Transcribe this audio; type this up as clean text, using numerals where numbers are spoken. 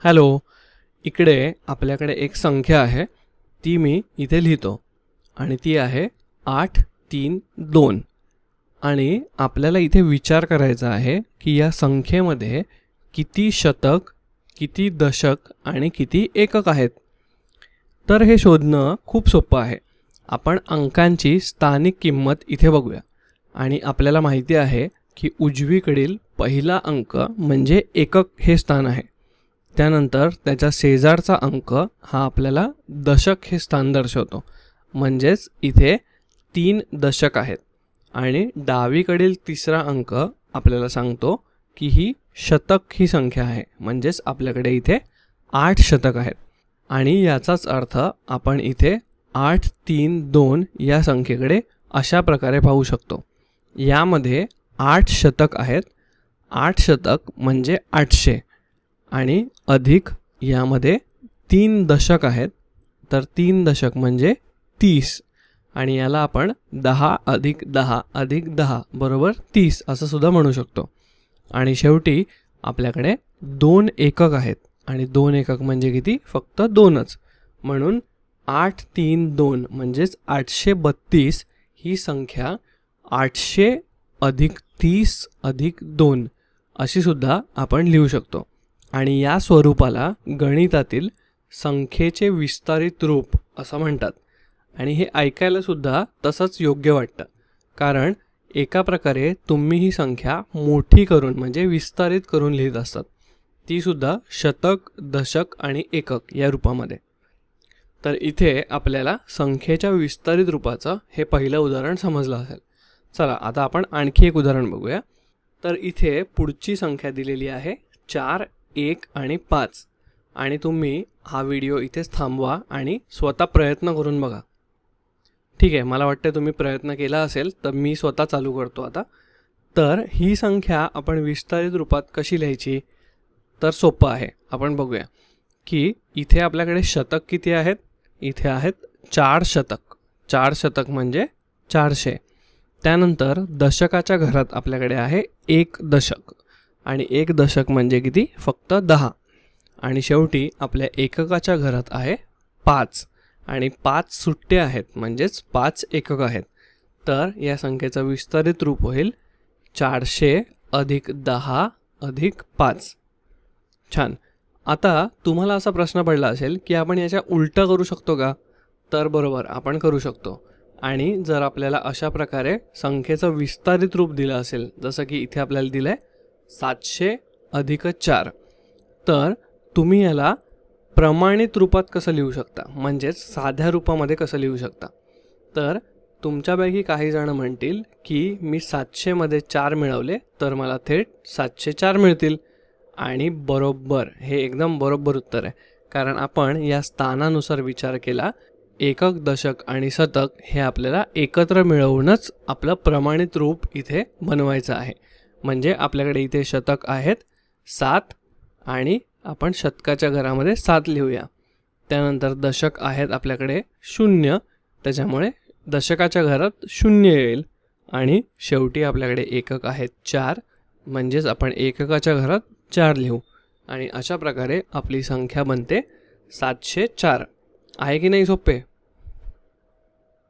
Hello. इकडे आपल्याकडे एक संख्या आहे, ती मी इथे लिहितो आणि ती आहे 832 आणि आपल्याला इथे विचार करायचा आहे की या संख्येमध्ये किती शतक, किती दशक आणि किती एकक आहेत. तर हे शोधणं खूप सोपं आहे. आपण अंकांची स्थानिक किंमत इथे बघूया आणि आपल्याला माहिती आहे की उजवीकडील पहिला अंक म्हणजे एकक हे स्थान आहे. त्यानंतर त्याच्या शेजारचा अंक हा आपल्याला दशक हे स्थान दर्शवतो, म्हणजेच इथे 3 दशक आहेत. आणि डावीकडील तिसरा अंक आपल्याला सांगतो की ही शतक ही संख्या आहे, म्हणजेच आपल्याकडे इथे 8 शतक आहेत. आणि याचाच अर्थ आपण इथे 832 या संख्येकडे अशा प्रकारे पाहू शकतो. यामध्ये 8 शतक आहेत. 8 शतक म्हणजे 800 आणि अधिक यामध्ये 3 दशक आहेत. तर 3 दशक म्हणजे 30 आणि याला आपण 10 अधिक 10 अधिक 10 बरोबर 30 असं सुद्धा म्हणू शकतो. आणि शेवटी आपल्याकडे 2 एकक आहेत आणि 2 एकक म्हणजे किती? फक्त 2च. म्हणून 832 म्हणजेच 832 ही संख्या 800 अधिक 30 अधिक 2 अशी सुद्धा आपण लिहू शकतो. आणि या स्वरूपाला गणितातील संख्येचे विस्तारित रूप असं म्हणतात. आणि हे ऐकायला सुद्धा तसंच योग्य वाटतं, कारण एका प्रकारे तुम्ही ही संख्या मोठी करून म्हणजे विस्तारित करून लिहित असतात, ती सुद्धा शतक, दशक आणि एकक या रूपामध्ये. तर इथे आपल्याला संख्येच्या विस्तारित रूपाचं हे पहिलं उदाहरण समजलं असेल. चला आता आपण आणखी एक उदाहरण बघूया. तर इथे पुढची संख्या दिलेली आहे 4, 1 आणि 5 आणि तुम्ही हा व्हिडिओ इथेच थांबवा आणि स्वतः प्रयत्न करून बघा. ठीक आहे, मला वाटतं तुम्ही प्रयत्न केला असेल, तर मी स्वतः चालू करतो आता. तर ही संख्या आपण विस्तारित रूपात कशी लिहायची? तर सोपं आहे. आपण बघूया की इथे आपल्याकडे शतक किती आहेत. इथे आहेत 4 शतक. 4 शतक म्हणजे 400. त्यानंतर दशकाच्या घरात आपल्याकडे आहे 1 दशक आणि 1 दशक म्हणजे किती? फक्त 10. आणि शेवटी आपल्या एककाच्या घरात आहे 5 आणि 5 सुट्टे आहेत, म्हणजेच 5 एकक आहेत. तर या संख्येचं विस्तारित रूप होईल 400 अधिक 10 अधिक 5. छान. आता तुम्हाला असा प्रश्न पडला असेल की आपण याच्या उलटं करू शकतो का? तर बरोबर, आपण करू शकतो. आणि जर आपल्याला अशा प्रकारे संख्येचं विस्तारित रूप दिलं असेल, जसं की इथे आपल्याला दिलं आहे 700 अधिक 4, तर तुम्ही याला प्रमाणित रूपात कसं लिहू शकता, म्हणजेच साध्या रूपामध्ये कसं लिहू शकता? तर तुमच्यापैकी काही जण म्हणतील की मी 700मध्ये 4 मिळवले तर मला थेट 704 मिळतील. आणि बरोबर, हे एकदम बरोबर उत्तर आहे, कारण आपण या स्थानानुसार विचार केला. एकक, दशक आणि शतक हे आपल्याला एकत्र मिळवूनच आपलं प्रमाणित रूप इथे बनवायचं आहे. म्हणजे आपल्याकडे इथे शतक आहेत 7 आणि आपण शतकाच्या घरामध्ये 7 लिहूया. त्यानंतर दशक आहेत आपल्याकडे 0, त्याच्यामुळे दशकाच्या घरात 0 येईल. आणि शेवटी आपल्याकडे एकक आहेत 4, म्हणजेच आपण एककाच्या घरात 4 लिहू. आणि अशा प्रकारे आपली संख्या बनते 704. आहे की नाही सोपे?